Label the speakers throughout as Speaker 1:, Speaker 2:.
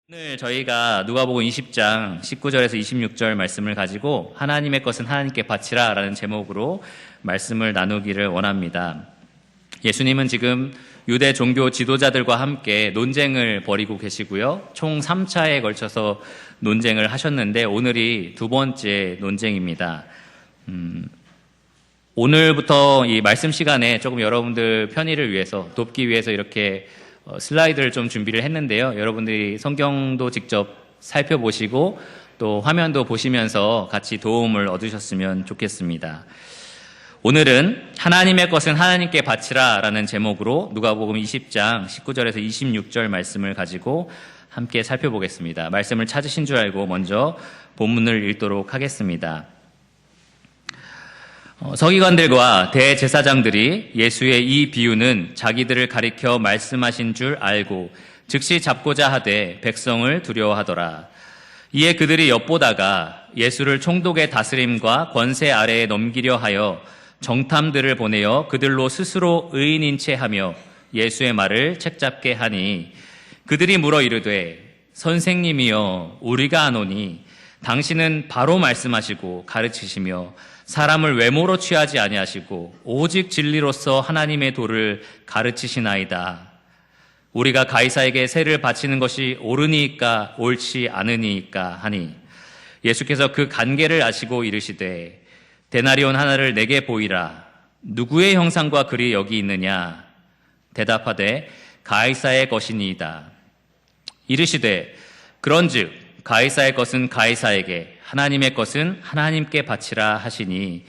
Speaker 1: 오늘 저희가 누가복음 20장 19절에서 26절 말씀을 가지고 하나님의 것은 하나님께 바치라 라는 제목으로 말씀을 나누기를 원합니다. 예수님은 지금 유대 종교 지도자들과 함께 논쟁을 벌이고 계시고요. 총 3차에 걸쳐서 논쟁을 하셨는데 오늘이 두 번째 논쟁입니다. 오늘부터 이 말씀 시간에 조금 여러분들 편의를 위해서 돕기 위해서 이렇게 슬라이드를 좀 준비를 했는데요. 여러분들이 성경도 직접 살펴보시고 또 화면도 보시면서 같이 도움을 얻으셨으면 좋겠습니다. 오늘은 하나님의 것은 하나님께 바치라 라는 제목으로 누가복음 20장 19절에서 26절 말씀을 가지고 함께 살펴보겠습니다. 말씀을 찾으신 줄 알고 먼저 본문을 읽도록 하겠습니다. 서기관들과 대제사장들이 예수의 이 비유는 자기들을 가리켜 말씀하신 줄 알고 즉시 잡고자 하되 백성을 두려워하더라. 이에 그들이 엿보다가 예수를 총독의 다스림과 권세 아래에 넘기려 하여 정탐들을 보내어 그들로 스스로 의인인 채 하며 예수의 말을 책잡게 하니 그들이 물어 이르되 선생님이여 우리가 아노니 당신은 바로 말씀하시고 가르치시며 사람을 외모로 취하지 아니하시고 오직 진리로서 하나님의 도를 가르치시나이다. 우리가 가이사에게 세를 바치는 것이 옳으니까 옳지 않으니까 하니 예수께서 그 간계를 아시고 이르시되 데나리온 하나를 내게 보이라. 누구의 형상과 글이 여기 있느냐? 대답하되 가이사의 것이니이다. 이르시되 그런즉 가이사의 것은 가이사에게 하나님의 것은 하나님께 바치라 하시니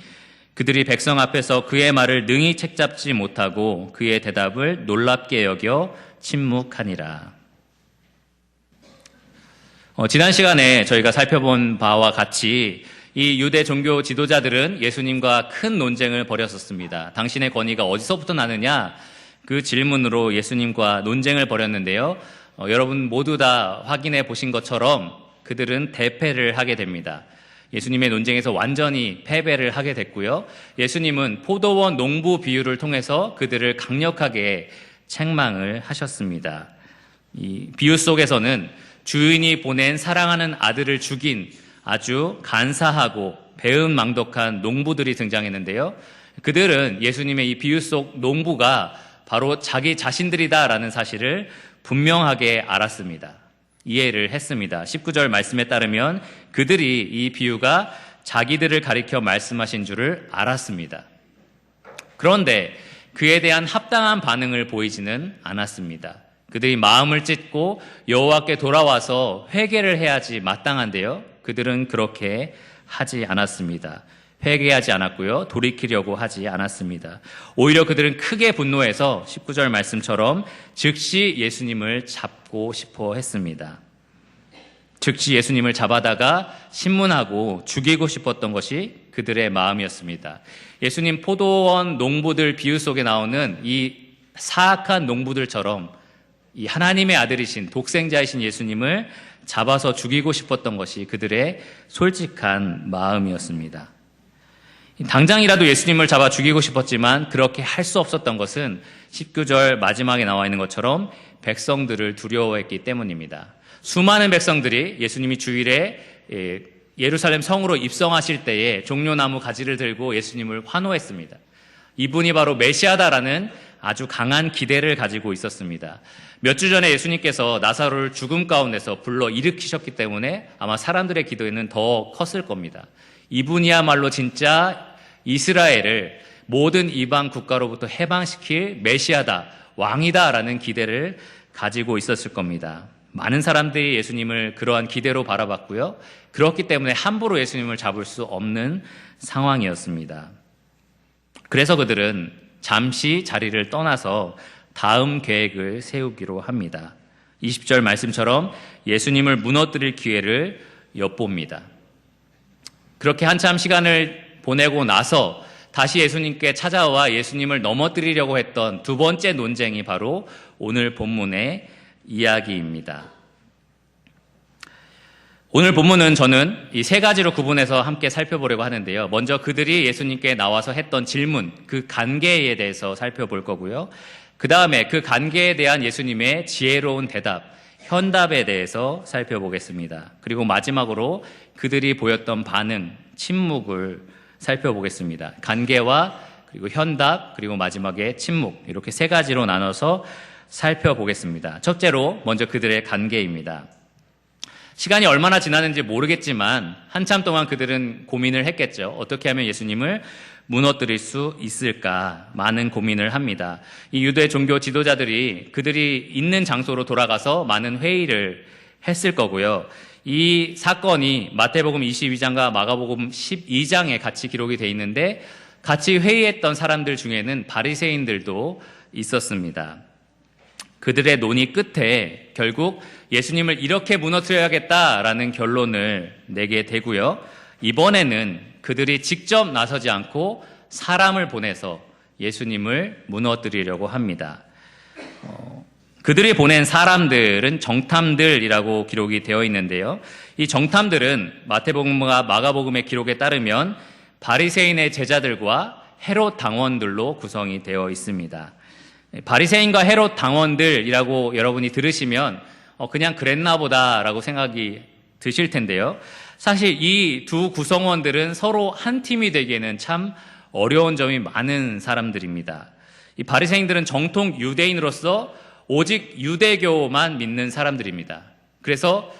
Speaker 1: 그들이 백성 앞에서 그의 말을 능히 책잡지 못하고 그의 대답을 놀랍게 여겨 침묵하니라. 지난 시간에 저희가 살펴본 바와 같이 이 유대 종교 지도자들은 예수님과 큰 논쟁을 벌였었습니다. 당신의 권위가 어디서부터 나느냐? 그 질문으로 예수님과 논쟁을 벌였는데요. 여러분 모두 다 확인해 보신 것처럼 그들은 대패를 하게 됩니다. 예수님의 논쟁에서 완전히 패배를 하게 됐고요. 예수님은 포도원 농부 비유를 통해서 그들을 강력하게 책망을 하셨습니다. 이 비유 속에서는 주인이 보낸 사랑하는 아들을 죽인 아주 간사하고 배은망덕한 농부들이 등장했는데요. 그들은 예수님의 이 비유 속 농부가 바로 자기 자신들이다라는 사실을 분명하게 알았습니다. 이해를 했습니다. 19절 말씀에 따르면 그들이 이 비유가 자기들을 가리켜 말씀하신 줄을 알았습니다. 그런데 그에 대한 합당한 반응을 보이지는 않았습니다. 그들이 마음을 찢고 여호와께 돌아와서 회개를 해야지 마땅한데요. 그들은 그렇게 하지 않았습니다. 회개하지 않았고요. 돌이키려고 하지 않았습니다. 오히려 그들은 크게 분노해서 19절 말씀처럼 즉시 예수님을 잡고 싶어 했습니다. 즉시 예수님을 잡아다가 신문하고 죽이고 싶었던 것이 그들의 마음이었습니다. 예수님 포도원 농부들 비유 속에 나오는 이 사악한 농부들처럼 이 하나님의 아들이신 독생자이신 예수님을 잡아서 죽이고 싶었던 것이 그들의 솔직한 마음이었습니다. 당장이라도 예수님을 잡아 죽이고 싶었지만 그렇게 할 수 없었던 것은 19절 마지막에 나와 있는 것처럼 백성들을 두려워했기 때문입니다. 수많은 백성들이 예수님이 주일에 예루살렘 성으로 입성하실 때에 종려나무 가지를 들고 예수님을 환호했습니다. 이분이 바로 메시아다라는 아주 강한 기대를 가지고 있었습니다. 몇 주 전에 예수님께서 나사로를 죽음 가운데서 불러 일으키셨기 때문에 아마 사람들의 기도에는 더 컸을 겁니다. 이분이야말로 진짜 이스라엘을 모든 이방 국가로부터 해방시킬 메시아다, 왕이다라는 기대를 가지고 있었을 겁니다. 많은 사람들이 예수님을 그러한 기대로 바라봤고요. 그렇기 때문에 함부로 예수님을 잡을 수 없는 상황이었습니다. 그래서 그들은 잠시 자리를 떠나서 다음 계획을 세우기로 합니다. 20절 말씀처럼 예수님을 무너뜨릴 기회를 엿봅니다. 그렇게 한참 시간을 보내고 나서 다시 예수님께 찾아와 예수님을 넘어뜨리려고 했던 두 번째 논쟁이 바로 오늘 본문의 이야기입니다. 오늘 본문은 저는 이 세 가지로 구분해서 함께 살펴보려고 하는데요. 먼저 그들이 예수님께 나와서 했던 질문, 그 간계에 대해서 살펴볼 거고요. 그 다음에 그 간계에 대한 예수님의 지혜로운 대답, 현답에 대해서 살펴보겠습니다. 그리고 마지막으로 그들이 보였던 반응, 침묵을 살펴보겠습니다. 간계와 그리고 현답, 그리고 마지막에 침묵, 이렇게 세 가지로 나눠서 살펴보겠습니다. 첫째로 먼저 그들의 간계입니다. 시간이 얼마나 지났는지 모르겠지만 한참 동안 그들은 고민을 했겠죠. 어떻게 하면 예수님을 무너뜨릴 수 있을까 많은 고민을 합니다. 이 유대 종교 지도자들이 그들이 있는 장소로 돌아가서 많은 회의를 했을 거고요. 이 사건이 마태복음 22장과 마가복음 12장에 같이 기록이 돼 있는데 같이 회의했던 사람들 중에는 바리새인들도 있었습니다. 그들의 논의 끝에 결국 예수님을 이렇게 무너뜨려야겠다라는 결론을 내게 되고요. 이번에는 그들이 직접 나서지 않고 사람을 보내서 예수님을 무너뜨리려고 합니다. 그들이 보낸 사람들은 정탐들이라고 기록이 되어 있는데요. 이 정탐들은 마태복음과 마가복음의 기록에 따르면 바리새인의 제자들과 헤롯 당원들로 구성이 되어 있습니다. 바리새인과 헤롯 당원들이라고 여러분이 들으시면 그냥 그랬나 보다라고 생각이 드실 텐데요. 사실 이 두 구성원들은 서로 한 팀이 되기에는 참 어려운 점이 많은 사람들입니다. 이 바리새인들은 정통 유대인으로서 오직 유대교만 믿는 사람들입니다. 그래서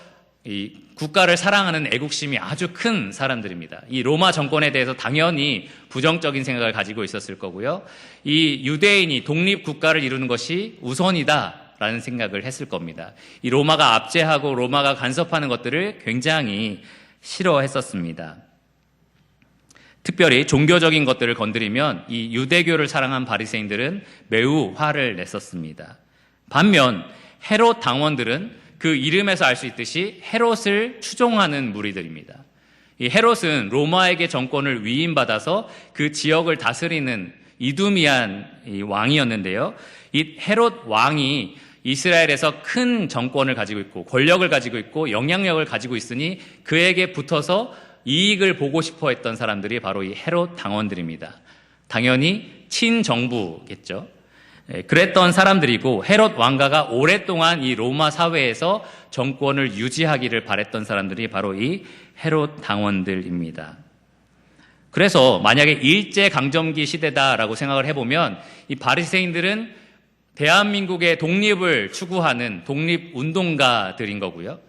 Speaker 1: 이 국가를 사랑하는 애국심이 아주 큰 사람들입니다. 이 로마 정권에 대해서 당연히 부정적인 생각을 가지고 있었을 거고요. 이 유대인이 독립국가를 이루는 것이 우선이다라는 생각을 했을 겁니다. 이 로마가 압제하고 로마가 간섭하는 것들을 굉장히 싫어했었습니다. 특별히 종교적인 것들을 건드리면 이 유대교를 사랑한 바리새인들은 매우 화를 냈었습니다. 반면 헤롯 당원들은 그 이름에서 알 수 있듯이 헤롯을 추종하는 무리들입니다. 이 헤롯은 로마에게 정권을 위임받아서 그 지역을 다스리는 이두미안 왕이었는데요. 이 헤롯 왕이 이스라엘에서 큰 정권을 가지고 있고 권력을 가지고 있고 영향력을 가지고 있으니 그에게 붙어서 이익을 보고 싶어 했던 사람들이 바로 이 헤롯 당원들입니다. 당연히 친정부겠죠. 그랬던 사람들이고 헤롯 왕가가 오랫동안 이 로마 사회에서 정권을 유지하기를 바랬던 사람들이 바로 이 헤롯 당원들입니다. 그래서 만약에 일제강점기 시대다라고 생각을 해보면 이 바리새인들은 대한민국의 독립을 추구하는 독립운동가들인 거고요.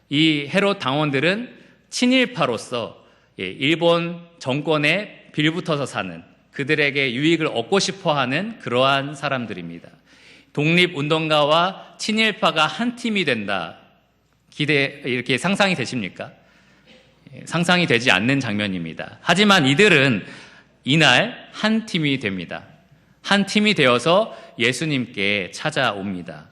Speaker 1: 이 헤롯 당원들은 친일파로서 일본 정권에 빌붙어서 사는 그들에게 유익을 얻고 싶어하는 그러한 사람들입니다. 독립운동가와 친일파가 한 팀이 된다. 이렇게 상상이 되십니까? 상상이 되지 않는 장면입니다. 하지만 이들은 이날 한 팀이 됩니다. 한 팀이 되어서 예수님께 찾아옵니다.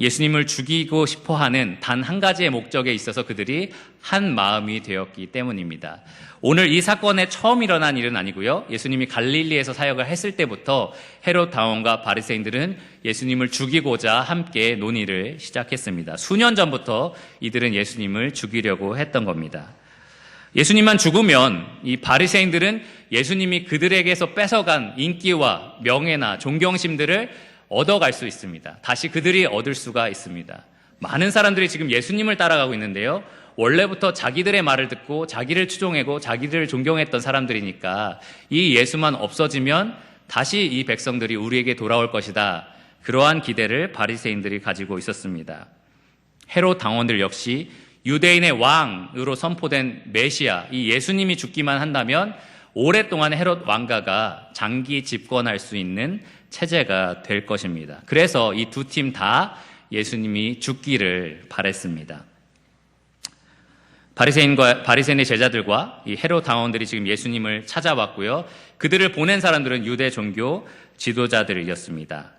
Speaker 1: 예수님을 죽이고 싶어하는 단 한 가지의 목적에 있어서 그들이 한 마음이 되었기 때문입니다. 오늘 이 사건에 처음 일어난 일은 아니고요. 예수님이 갈릴리에서 사역을 했을 때부터 헤롯 당원과 바리새인들은 예수님을 죽이고자 함께 논의를 시작했습니다. 수년 전부터 이들은 예수님을 죽이려고 했던 겁니다. 예수님만 죽으면 이 바리새인들은 예수님이 그들에게서 뺏어간 인기와 명예나 존경심들을 얻어갈 수 있습니다. 다시 그들이 얻을 수가 있습니다. 많은 사람들이 지금 예수님을 따라가고 있는데요. 원래부터 자기들의 말을 듣고 자기를 추종하고 자기를 존경했던 사람들이니까 이 예수만 없어지면 다시 이 백성들이 우리에게 돌아올 것이다. 그러한 기대를 바리새인들이 가지고 있었습니다. 헤롯 당원들 역시 유대인의 왕으로 선포된 메시아, 이 예수님이 죽기만 한다면 오랫동안 헤롯 왕가가 장기 집권할 수 있는 체제가 될 것입니다. 그래서 이 두 팀 다 예수님이 죽기를 바랬습니다. 바리새인의 제자들과 이 헤롯 당원들이 지금 예수님을 찾아왔고요. 그들을 보낸 사람들은 유대 종교 지도자들이었습니다.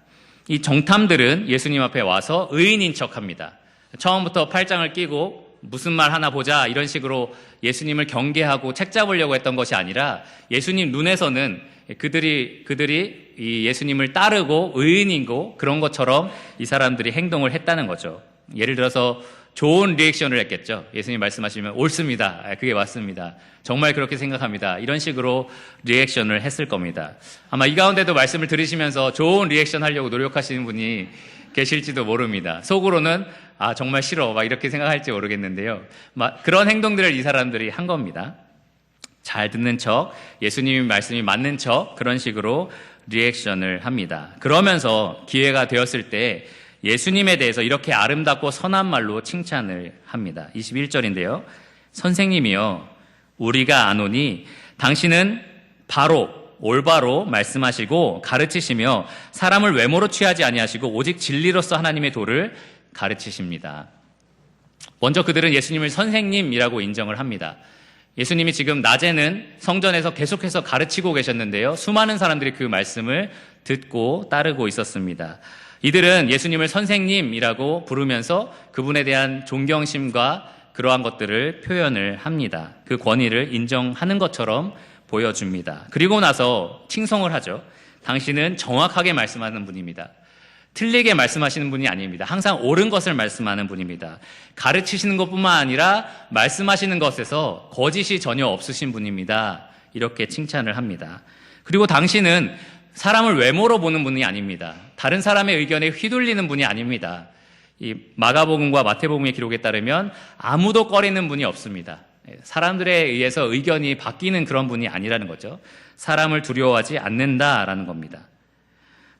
Speaker 1: 이 정탐들은 예수님 앞에 와서 의인인 척합니다. 처음부터 팔짱을 끼고 무슨 말 하나 보자 이런 식으로 예수님을 경계하고 책 잡으려고 했던 것이 아니라 예수님 눈에서는 그들이 이 예수님을 따르고 의인이고 그런 것처럼 이 사람들이 행동을 했다는 거죠. 예를 들어서 좋은 리액션을 했겠죠. 예수님 말씀하시면 옳습니다. 그게 맞습니다. 정말 그렇게 생각합니다. 이런 식으로 리액션을 했을 겁니다. 아마 이 가운데도 말씀을 들으시면서 좋은 리액션 하려고 노력하시는 분이 계실지도 모릅니다. 속으로는 정말 싫어 막 이렇게 생각할지 모르겠는데요. 그런 행동들을 이 사람들이 한 겁니다. 잘 듣는 척, 예수님의 말씀이 맞는 척 그런 식으로 리액션을 합니다. 그러면서 기회가 되었을 때 예수님에 대해서 이렇게 아름답고 선한 말로 칭찬을 합니다. 21절인데요. 선생님이여, 우리가 아노니 당신은 바로 올바로 말씀하시고 가르치시며 사람을 외모로 취하지 아니하시고 오직 진리로서 하나님의 도를 가르치십니다. 먼저 그들은 예수님을 선생님이라고 인정을 합니다. 예수님이 지금 낮에는 성전에서 계속해서 가르치고 계셨는데요. 수많은 사람들이 그 말씀을 듣고 따르고 있었습니다. 이들은 예수님을 선생님이라고 부르면서 그분에 대한 존경심과 그러한 것들을 표현을 합니다. 그 권위를 인정하는 것처럼 보여줍니다. 그리고 나서 칭송을 하죠. 당신은 정확하게 말씀하는 분입니다. 틀리게 말씀하시는 분이 아닙니다. 항상 옳은 것을 말씀하는 분입니다. 가르치시는 것뿐만 아니라 말씀하시는 것에서 거짓이 전혀 없으신 분입니다. 이렇게 칭찬을 합니다. 그리고 당신은 사람을 외모로 보는 분이 아닙니다. 다른 사람의 의견에 휘둘리는 분이 아닙니다. 이 마가복음과 마태복음의 기록에 따르면 아무도 꺼리는 분이 없습니다. 사람들에 의해서 의견이 바뀌는 그런 분이 아니라는 거죠. 사람을 두려워하지 않는다라는 겁니다.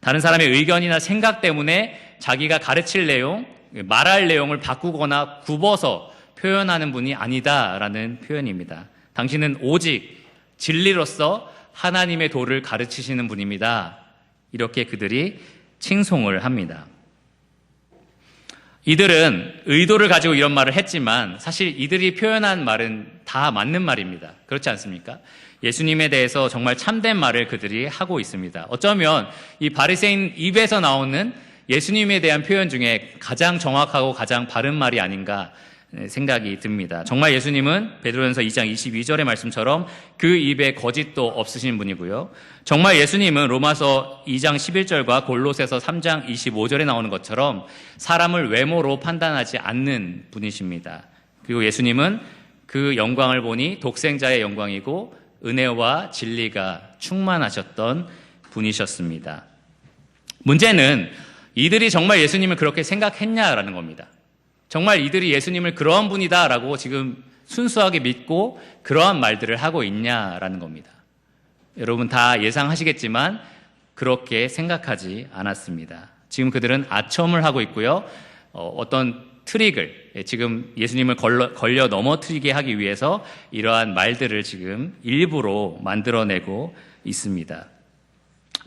Speaker 1: 다른 사람의 의견이나 생각 때문에 자기가 가르칠 내용, 말할 내용을 바꾸거나 굽어서 표현하는 분이 아니다라는 표현입니다. 당신은 오직 진리로서 하나님의 도를 가르치시는 분입니다. 이렇게 그들이 칭송을 합니다. 이들은 의도를 가지고 이런 말을 했지만 사실 이들이 표현한 말은 다 맞는 말입니다. 그렇지 않습니까? 예수님에 대해서 정말 참된 말을 그들이 하고 있습니다. 어쩌면 이 바리새인 입에서 나오는 예수님에 대한 표현 중에 가장 정확하고 가장 바른 말이 아닌가 생각이 듭니다. 정말 예수님은 베드로전서 2장 22절의 말씀처럼 그 입에 거짓도 없으신 분이고요. 정말 예수님은 로마서 2장 11절과 골로새서 3장 25절에 나오는 것처럼 사람을 외모로 판단하지 않는 분이십니다. 그리고 예수님은 그 영광을 보니 독생자의 영광이고 은혜와 진리가 충만하셨던 분이셨습니다. 문제는 이들이 정말 예수님을 그렇게 생각했냐라는 겁니다. 정말 이들이 예수님을 그러한 분이다라고 지금 순수하게 믿고 그러한 말들을 하고 있냐라는 겁니다. 여러분 다 예상하시겠지만 그렇게 생각하지 않았습니다. 지금 그들은 아첨을 하고 있고요. 어떤 트릭을 지금 예수님을 걸려 넘어뜨리게 하기 위해서 이러한 말들을 지금 일부러 만들어내고 있습니다.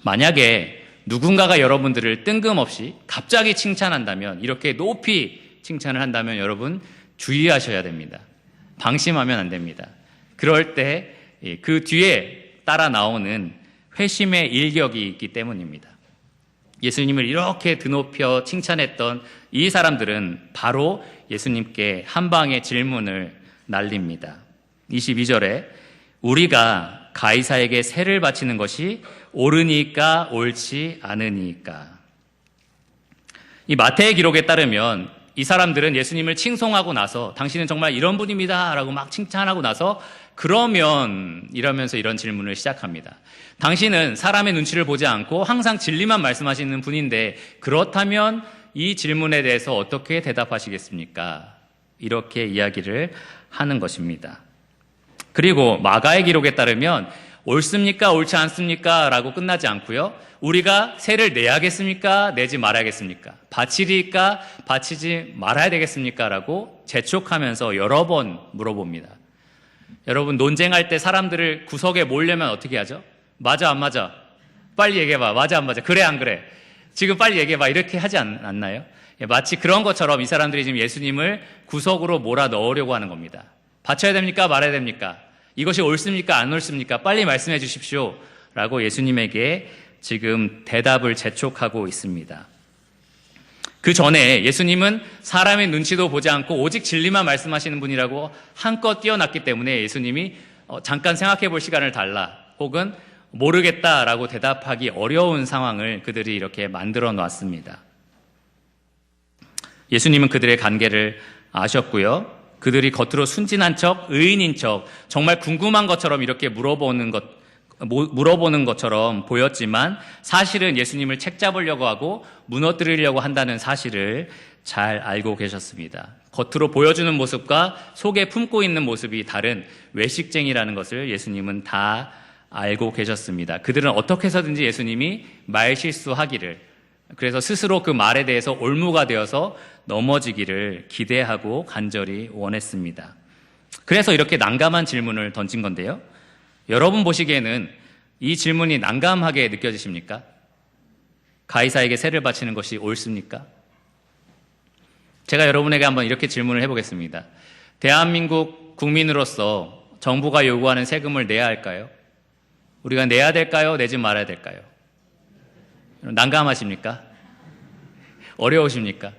Speaker 1: 만약에 누군가가 여러분들을 뜬금없이 갑자기 칭찬한다면, 이렇게 높이 칭찬을 한다면 여러분 주의하셔야 됩니다. 방심하면 안 됩니다. 그럴 때 그 뒤에 따라 나오는 회심의 일격이 있기 때문입니다. 예수님을 이렇게 드높여 칭찬했던 이 사람들은 바로 예수님께 한 방의 질문을 날립니다. 22절에 우리가 가이사에게 세를 바치는 것이 옳으니까 옳지 않으니까. 이 마태의 기록에 따르면 이 사람들은 예수님을 칭송하고 나서 당신은 정말 이런 분입니다 라고 막 칭찬하고 나서 그러면 이러면서 이런 질문을 시작합니다. 당신은 사람의 눈치를 보지 않고 항상 진리만 말씀하시는 분인데 그렇다면 이 질문에 대해서 어떻게 대답하시겠습니까? 이렇게 이야기를 하는 것입니다. 그리고 마가의 기록에 따르면 옳습니까? 옳지 않습니까? 라고 끝나지 않고요. 우리가 세를 내야겠습니까? 내지 말아야겠습니까? 바치리까? 바치지 말아야 되겠습니까? 라고 재촉하면서 여러 번 물어봅니다. 여러분 논쟁할 때 사람들을 구석에 몰려면 어떻게 하죠? 맞아 안 맞아? 빨리 얘기해봐. 맞아 안 맞아? 그래 안 그래? 지금 빨리 얘기해봐. 이렇게 하지 않나요? 마치 그런 것처럼 이 사람들이 지금 예수님을 구석으로 몰아 넣으려고 하는 겁니다. 바쳐야 됩니까? 말아야 됩니까? 이것이 옳습니까? 안 옳습니까? 빨리 말씀해 주십시오. 라고 예수님에게 지금 대답을 재촉하고 있습니다. 그 전에 예수님은 사람의 눈치도 보지 않고 오직 진리만 말씀하시는 분이라고 한껏 뛰어났기 때문에 예수님이 잠깐 생각해 볼 시간을 달라 혹은 모르겠다라고 대답하기 어려운 상황을 그들이 이렇게 만들어 놨습니다. 예수님은 그들의 관계를 아셨고요. 그들이 겉으로 순진한 척, 의인인 척, 정말 궁금한 것처럼 이렇게 물어보는 것, 물어보는 것처럼 보였지만 사실은 예수님을 책잡으려고 하고 무너뜨리려고 한다는 사실을 잘 알고 계셨습니다. 겉으로 보여주는 모습과 속에 품고 있는 모습이 다른 외식쟁이라는 것을 예수님은 다 알고 계셨습니다. 그들은 어떻게 해서든지 예수님이 말 실수하기를, 그래서 스스로 그 말에 대해서 올무가 되어서 넘어지기를 기대하고 간절히 원했습니다. 그래서 이렇게 난감한 질문을 던진 건데요. 여러분 보시기에는 이 질문이 난감하게 느껴지십니까? 가이사에게 세를 바치는 것이 옳습니까? 제가 여러분에게 한번 이렇게 질문을 해보겠습니다. 대한민국 국민으로서 정부가 요구하는 세금을 내야 할까요? 우리가 내야 될까요? 내지 말아야 될까요? 난감하십니까? 어려우십니까?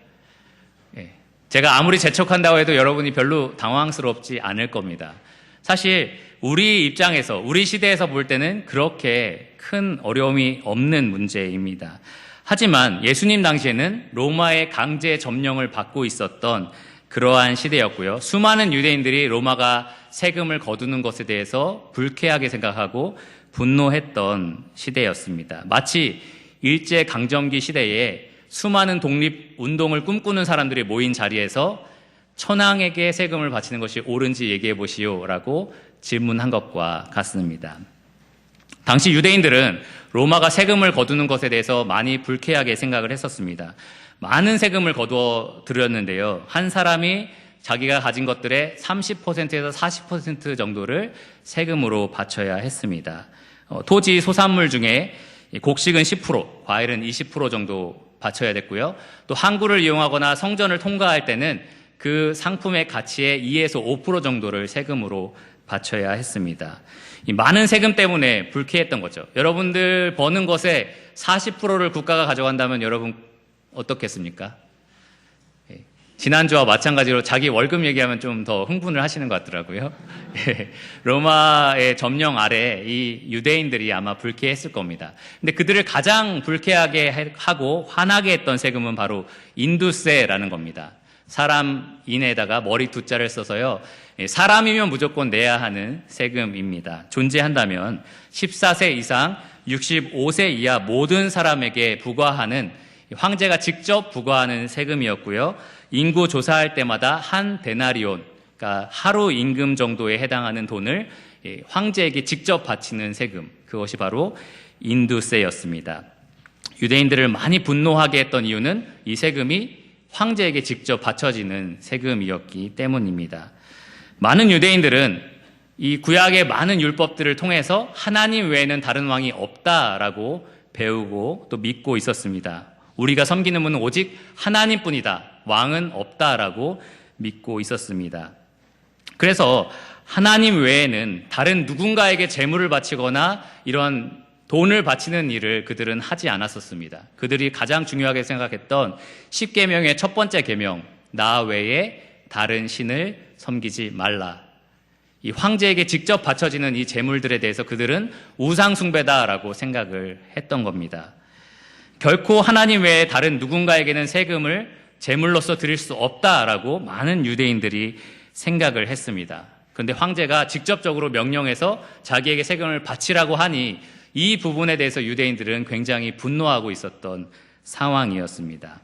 Speaker 1: 제가 아무리 재촉한다고 해도 여러분이 별로 당황스럽지 않을 겁니다. 사실 우리 입장에서, 우리 시대에서 볼 때는 그렇게 큰 어려움이 없는 문제입니다. 하지만 예수님 당시에는 로마의 강제 점령을 받고 있었던 그러한 시대였고요. 수많은 유대인들이 로마가 세금을 거두는 것에 대해서 불쾌하게 생각하고 분노했던 시대였습니다. 마치 일제강점기 시대에 수많은 독립운동을 꿈꾸는 사람들이 모인 자리에서 천황에게 세금을 바치는 것이 옳은지 얘기해 보시오라고 질문한 것과 같습니다. 당시 유대인들은 로마가 세금을 거두는 것에 대해서 많이 불쾌하게 생각을 했었습니다. 많은 세금을 거두어 들였는데요. 한 사람이 자기가 가진 것들의 30%에서 40% 정도를 세금으로 바쳐야 했습니다. 토지 소산물 중에 곡식은 10%, 과일은 20% 정도 바쳐야 됐고요. 또 항구를 이용하거나 성전을 통과할 때는 그 상품의 가치의 2에서 5% 정도를 세금으로 바쳐야 했습니다. 이 많은 세금 때문에 불쾌했던 거죠. 여러분들 버는 것의 40%를 국가가 가져간다면 여러분 어떻겠습니까? 지난주와 마찬가지로 자기 월급 얘기하면 좀 더 흥분을 하시는 것 같더라고요. 로마의 점령 아래 이 유대인들이 아마 불쾌했을 겁니다. 근데 그들을 가장 불쾌하게 하고 화나게 했던 세금은 바로 인두세라는 겁니다. 사람인에다가 머리 두자를 써서요. 사람이면 무조건 내야 하는 세금입니다. 존재한다면 14세 이상 65세 이하 모든 사람에게 부과하는, 황제가 직접 부과하는 세금이었고요. 인구 조사할 때마다 한 데나리온, 그러니까 하루 임금 정도에 해당하는 돈을 황제에게 직접 바치는 세금, 그것이 바로 인두세였습니다. 유대인들을 많이 분노하게 했던 이유는 이 세금이 황제에게 직접 바쳐지는 세금이었기 때문입니다. 많은 유대인들은 이 구약의 많은 율법들을 통해서 하나님 외에는 다른 왕이 없다라고 배우고 또 믿고 있었습니다. 우리가 섬기는 분은 오직 하나님뿐이다, 왕은 없다라고 믿고 있었습니다. 그래서 하나님 외에는 다른 누군가에게 재물을 바치거나 이런 돈을 바치는 일을 그들은 하지 않았었습니다. 그들이 가장 중요하게 생각했던 10계명의 첫 번째 계명, 나 외에 다른 신을 섬기지 말라. 이 황제에게 직접 바쳐지는 이 재물들에 대해서 그들은 우상 숭배다라고 생각을 했던 겁니다. 결코 하나님 외에 다른 누군가에게는 세금을 제물로서 드릴 수 없다라고 많은 유대인들이 생각을 했습니다. 그런데 황제가 직접적으로 명령해서 자기에게 세금을 바치라고 하니 이 부분에 대해서 유대인들은 굉장히 분노하고 있었던 상황이었습니다.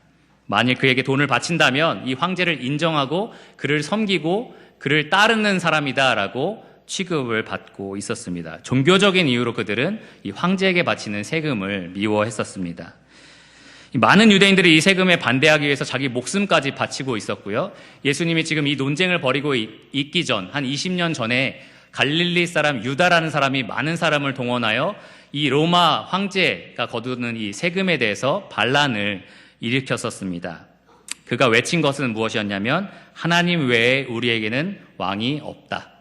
Speaker 1: 만일 그에게 돈을 바친다면 이 황제를 인정하고 그를 섬기고 그를 따르는 사람이다라고 취급을 받고 있었습니다. 종교적인 이유로 그들은 이 황제에게 바치는 세금을 미워했었습니다. 많은 유대인들이 이 세금에 반대하기 위해서 자기 목숨까지 바치고 있었고요. 예수님이 지금 이 논쟁을 벌이고 있기 전, 한 20년 전에 갈릴리 사람 유다라는 사람이 많은 사람을 동원하여 이 로마 황제가 거두는 이 세금에 대해서 반란을 일으켰었습니다. 그가 외친 것은 무엇이었냐면 하나님 외에 우리에게는 왕이 없다.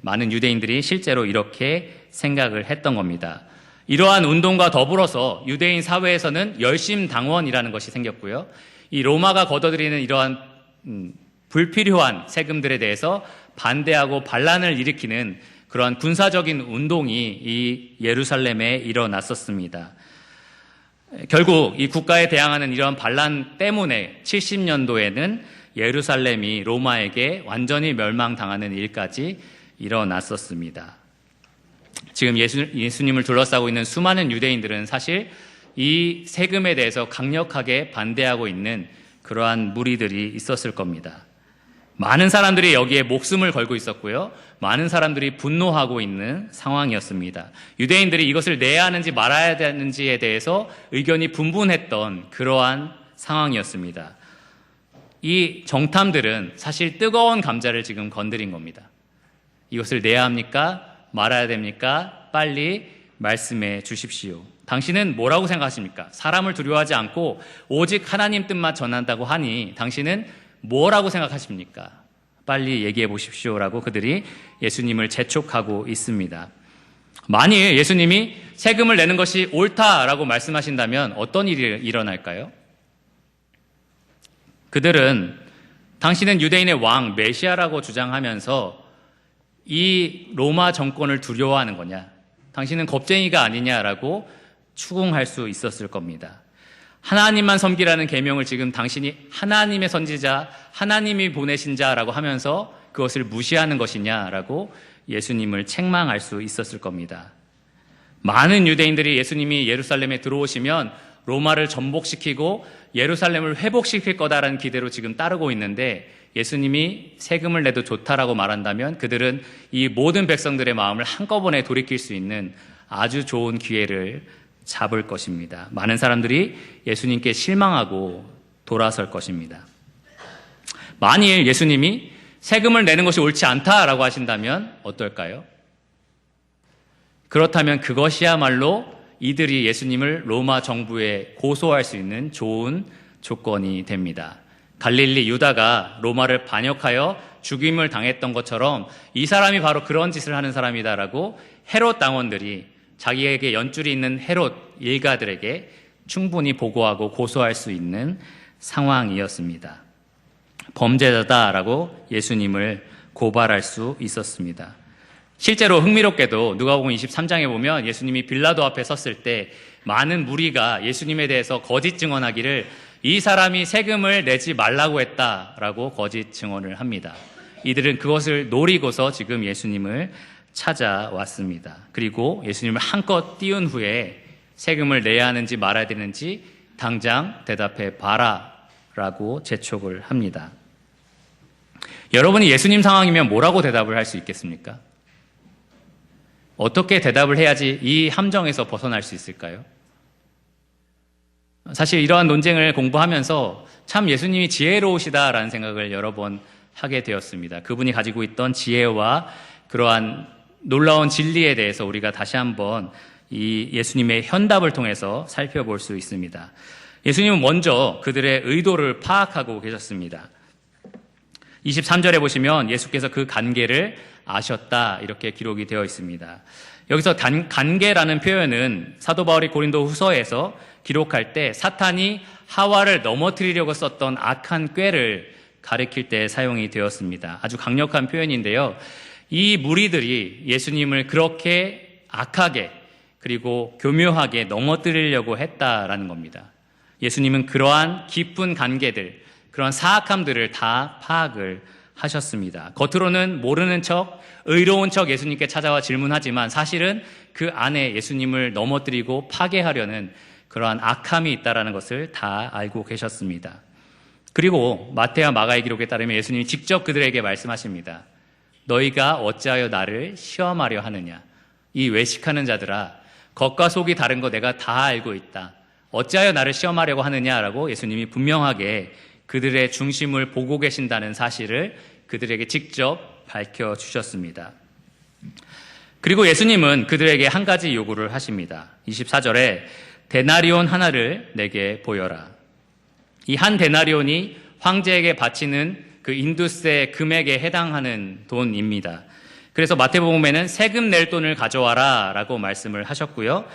Speaker 1: 많은 유대인들이 실제로 이렇게 생각을 했던 겁니다. 이러한 운동과 더불어서 유대인 사회에서는 열심당원이라는 것이 생겼고요. 이 로마가 걷어들이는 이러한 불필요한 세금들에 대해서 반대하고 반란을 일으키는 그러한 군사적인 운동이 이 예루살렘에 일어났었습니다. 결국 이 국가에 대항하는 이러한 반란 때문에 70년도에는 예루살렘이 로마에게 완전히 멸망당하는 일까지 일어났었습니다. 지금 예수님을 둘러싸고 있는 수많은 유대인들은 사실 이 세금에 대해서 강력하게 반대하고 있는 그러한 무리들이 있었을 겁니다. 많은 사람들이 여기에 목숨을 걸고 있었고요. 많은 사람들이 분노하고 있는 상황이었습니다. 유대인들이 이것을 내야 하는지 말아야 되는지에 대해서 의견이 분분했던 그러한 상황이었습니다. 이 정탐들은 사실 뜨거운 감자를 지금 건드린 겁니다. 이것을 내야 합니까? 말아야 됩니까? 빨리 말씀해 주십시오. 당신은 뭐라고 생각하십니까? 사람을 두려워하지 않고 오직 하나님 뜻만 전한다고 하니 당신은 뭐라고 생각하십니까? 빨리 얘기해 보십시오라고 그들이 예수님을 재촉하고 있습니다. 만일 예수님이 세금을 내는 것이 옳다라고 말씀하신다면 어떤 일이 일어날까요? 그들은 당신은 유대인의 왕 메시아라고 주장하면서 이 로마 정권을 두려워하는 거냐? 당신은 겁쟁이가 아니냐라고 추궁할 수 있었을 겁니다. 하나님만 섬기라는 계명을 지금 당신이 하나님의 선지자, 하나님이 보내신 자라고 하면서 그것을 무시하는 것이냐라고 예수님을 책망할 수 있었을 겁니다. 많은 유대인들이 예수님이 예루살렘에 들어오시면 로마를 전복시키고 예루살렘을 회복시킬 거다라는 기대로 지금 따르고 있는데 예수님이 세금을 내도 좋다라고 말한다면 그들은 이 모든 백성들의 마음을 한꺼번에 돌이킬 수 있는 아주 좋은 기회를 잡을 것입니다. 많은 사람들이 예수님께 실망하고 돌아설 것입니다. 만일 예수님이 세금을 내는 것이 옳지 않다라고 하신다면 어떨까요? 그렇다면 그것이야말로 이들이 예수님을 로마 정부에 고소할 수 있는 좋은 조건이 됩니다. 갈릴리 유다가 로마를 반역하여 죽임을 당했던 것처럼 이 사람이 바로 그런 짓을 하는 사람이다라고 헤롯 당원들이 자기에게 연줄이 있는 헤롯 일가들에게 충분히 보고하고 고소할 수 있는 상황이었습니다. 범죄자다라고 예수님을 고발할 수 있었습니다. 실제로 흥미롭게도 누가복음 23장에 보면 예수님이 빌라도 앞에 섰을 때 많은 무리가 예수님에 대해서 거짓 증언하기를 이 사람이 세금을 내지 말라고 했다라고 거짓 증언을 합니다. 이들은 그것을 노리고서 지금 예수님을 찾아왔습니다. 그리고 예수님을 한껏 띄운 후에 세금을 내야 하는지 말아야 되는지 당장 대답해 봐라라고 재촉을 합니다. 여러분이 예수님 상황이면 뭐라고 대답을 할 수 있겠습니까? 어떻게 대답을 해야지 이 함정에서 벗어날 수 있을까요? 사실 이러한 논쟁을 공부하면서 참 예수님이 지혜로우시다라는 생각을 여러 번 하게 되었습니다. 그분이 가지고 있던 지혜와 그러한 놀라운 진리에 대해서 우리가 다시 한번 이 예수님의 현답을 통해서 살펴볼 수 있습니다. 예수님은 먼저 그들의 의도를 파악하고 계셨습니다. 23절에 보시면 예수께서 그 관계를 아셨다 이렇게 기록이 되어 있습니다. 여기서 관계라는 표현은 사도 바울이 고린도 후서에서 기록할 때 사탄이 하와를 넘어뜨리려고 썼던 악한 꾀를 가리킬 때 사용이 되었습니다. 아주 강력한 표현인데요. 이 무리들이 예수님을 그렇게 악하게 그리고 교묘하게 넘어뜨리려고 했다라는 겁니다. 예수님은 그러한 깊은 관계들, 그런 사악함들을 다 파악을 하셨습니다. 겉으로는 모르는 척, 의로운 척 예수님께 찾아와 질문하지만 사실은 그 안에 예수님을 넘어뜨리고 파괴하려는 그러한 악함이 있다는 것을 다 알고 계셨습니다. 그리고 마태와 마가의 기록에 따르면 예수님이 직접 그들에게 말씀하십니다. 너희가 어찌하여 나를 시험하려 하느냐? 이 외식하는 자들아, 겉과 속이 다른 거 내가 다 알고 있다. 어찌하여 나를 시험하려고 하느냐라고 예수님이 분명하게 그들의 중심을 보고 계신다는 사실을 그들에게 직접 밝혀주셨습니다. 그리고 예수님은 그들에게 한 가지 요구를 하십니다. 24절에 데나리온 하나를 내게 보여라. 이 한 데나리온이 황제에게 바치는 그 인두세 금액에 해당하는 돈입니다. 그래서 마태복음에는 세금 낼 돈을 가져와라 라고 말씀을 하셨고요.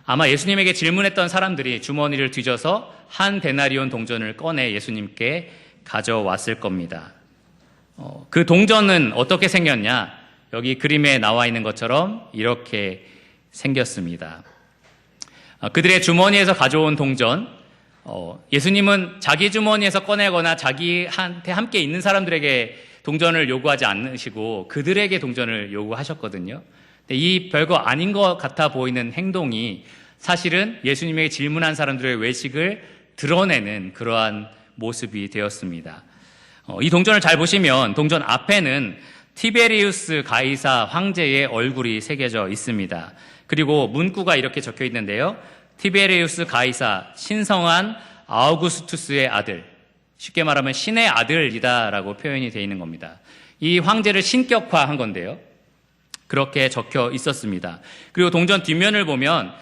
Speaker 1: 아마 예수님에게 질문했던 사람들이 주머니를 뒤져서 한 데나리온 동전을 꺼내 예수님께 가져왔을 겁니다. 그 동전은 어떻게 생겼냐? 여기 그림에 나와 있는 것처럼 이렇게 생겼습니다. 그들의 주머니에서 가져온 동전, 예수님은 자기 주머니에서 꺼내거나 자기한테 함께 있는 사람들에게 동전을 요구하지 않으시고 그들에게 동전을 요구하셨거든요. 이 별거 아닌 것 같아 보이는 행동이 사실은 예수님에게 질문한 사람들의 외식을 드러내는 그러한 모습이 되었습니다. 이 동전을 잘 보시면 동전 앞에는 티베리우스 가이사 황제의 얼굴이 새겨져 있습니다. 그리고 문구가 이렇게 적혀 있는데요. 티베리우스 가이사, 신성한 아우구스투스의 아들. 쉽게 말하면 신의 아들이다라고 표현이 되어 있는 겁니다. 이 황제를 신격화한 건데요. 그렇게 적혀 있었습니다. 그리고 동전 뒷면을 보면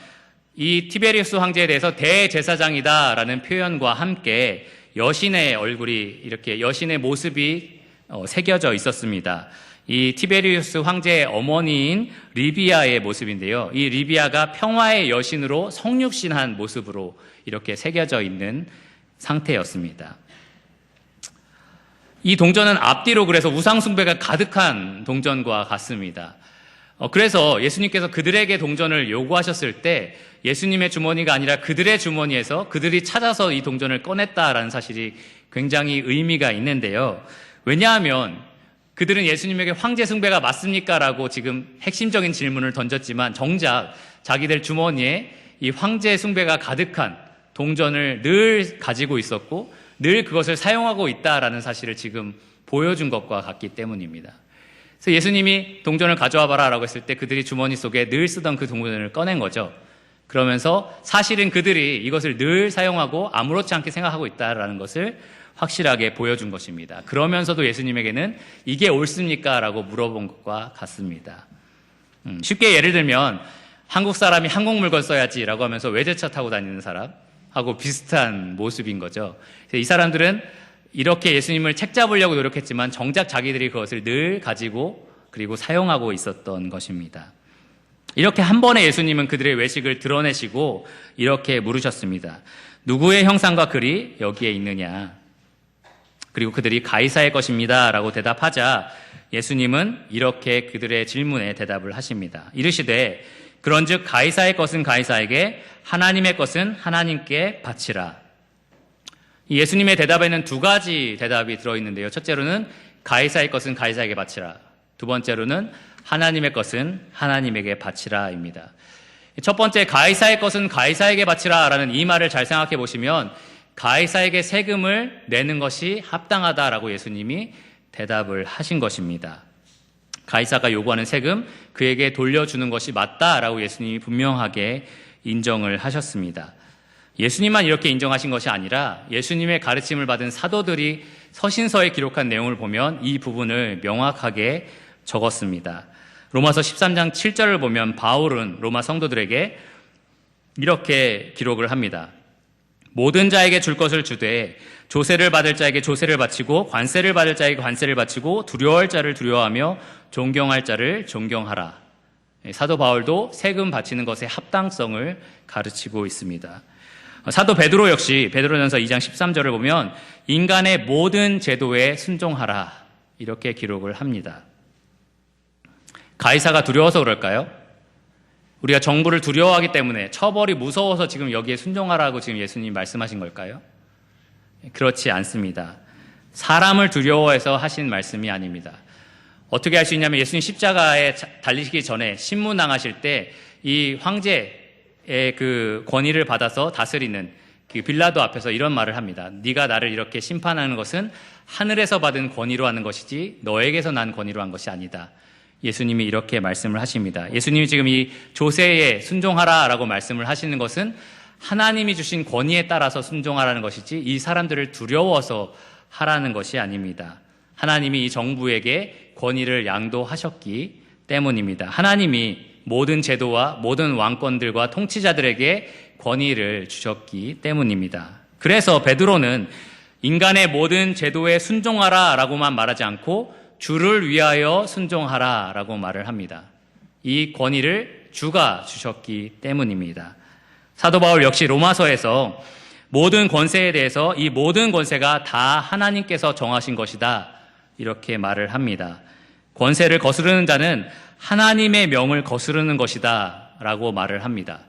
Speaker 1: 이 티베리우스 황제에 대해서 대제사장이다라는 표현과 함께 여신의 얼굴이 이렇게 여신의 모습이 새겨져 있었습니다. 이 티베리우스 황제의 어머니인 리비아의 모습인데요. 이 리비아가 평화의 여신으로 성육신한 모습으로 이렇게 새겨져 있는 상태였습니다. 이 동전은 앞뒤로 그래서 우상숭배가 가득한 동전과 같습니다. 그래서 예수님께서 그들에게 동전을 요구하셨을 때 예수님의 주머니가 아니라 그들의 주머니에서 그들이 찾아서 이 동전을 꺼냈다라는 사실이 굉장히 의미가 있는데요. 왜냐하면 그들은 예수님에게 황제 숭배가 맞습니까? 라고 지금 핵심적인 질문을 던졌지만 정작 자기들 주머니에 이 황제 숭배가 가득한 동전을 늘 가지고 있었고 늘 그것을 사용하고 있다라는 사실을 지금 보여준 것과 같기 때문입니다. 그래서 예수님이 동전을 가져와 봐라 라고 했을 때 그들이 주머니 속에 늘 쓰던 그 동전을 꺼낸 거죠. 그러면서 사실은 그들이 이것을 늘 사용하고 아무렇지 않게 생각하고 있다라는 것을 확실하게 보여준 것입니다. 그러면서도 예수님에게는 이게 옳습니까? 라고 물어본 것과 같습니다. 쉽게 예를 들면 한국 사람이 한국 물건 써야지 라고 하면서 외제차 타고 다니는 사람하고 비슷한 모습인 거죠. 이 사람들은 이렇게 예수님을 책잡으려고 노력했지만 정작 자기들이 그것을 늘 가지고 그리고 사용하고 있었던 것입니다. 이렇게 한 번에 예수님은 그들의 외식을 드러내시고 이렇게 물으셨습니다. 누구의 형상과 글이 여기에 있느냐? 그리고 그들이 가이사의 것입니다 라고 대답하자 예수님은 이렇게 그들의 질문에 대답을 하십니다. 이르시되 그런즉 가이사의 것은 가이사에게 하나님의 것은 하나님께 바치라. 예수님의 대답에는 두 가지 대답이 들어있는데요. 첫째로는 가이사의 것은 가이사에게 바치라. 두 번째로는 하나님의 것은 하나님에게 바치라입니다. 첫 번째 가이사의 것은 가이사에게 바치라라는 이 말을 잘 생각해 보시면 가이사에게 세금을 내는 것이 합당하다라고 예수님이 대답을 하신 것입니다. 가이사가 요구하는 세금 그에게 돌려주는 것이 맞다라고 예수님이 분명하게 인정을 하셨습니다. 예수님만 이렇게 인정하신 것이 아니라 예수님의 가르침을 받은 사도들이 서신서에 기록한 내용을 보면 이 부분을 명확하게 적었습니다. 로마서 13장 7절을 보면 바울은 로마 성도들에게 이렇게 기록을 합니다. 모든 자에게 줄 것을 주되 조세를 받을 자에게 조세를 바치고 관세를 받을 자에게 관세를 바치고 두려워할 자를 두려워하며 존경할 자를 존경하라. 사도 바울도 세금 바치는 것의 합당성을 가르치고 있습니다. 사도 베드로 역시 베드로전서 2장 13절을 보면 인간의 모든 제도에 순종하라 이렇게 기록을 합니다. 가이사가 두려워서 그럴까요? 우리가 정부를 두려워하기 때문에 처벌이 무서워서 지금 여기에 순종하라고 지금 예수님이 말씀하신 걸까요? 그렇지 않습니다. 사람을 두려워해서 하신 말씀이 아닙니다. 어떻게 할 수 있냐면 예수님 십자가에 달리시기 전에 신문당하실 때 이 황제의 그 권위를 받아서 다스리는 그 빌라도 앞에서 이런 말을 합니다. 네가 나를 이렇게 심판하는 것은 하늘에서 받은 권위로 하는 것이지 너에게서 난 권위로 한 것이 아니다. 예수님이 이렇게 말씀을 하십니다. 예수님이 지금 이 조세에 순종하라라고 말씀을 하시는 것은 하나님이 주신 권위에 따라서 순종하라는 것이지 이 사람들을 두려워서 하라는 것이 아닙니다. 하나님이 이 정부에게 권위를 양도하셨기 때문입니다. 하나님이 모든 제도와 모든 왕권들과 통치자들에게 권위를 주셨기 때문입니다. 그래서 베드로는 인간의 모든 제도에 순종하라라고만 말하지 않고 주를 위하여 순종하라라고 말을 합니다. 이 권위를 주가 주셨기 때문입니다. 사도 바울 역시 로마서에서 모든 권세에 대해서 이 모든 권세가 다 하나님께서 정하신 것이다 이렇게 말을 합니다. 권세를 거스르는 자는 하나님의 명을 거스르는 것이다 라고 말을 합니다.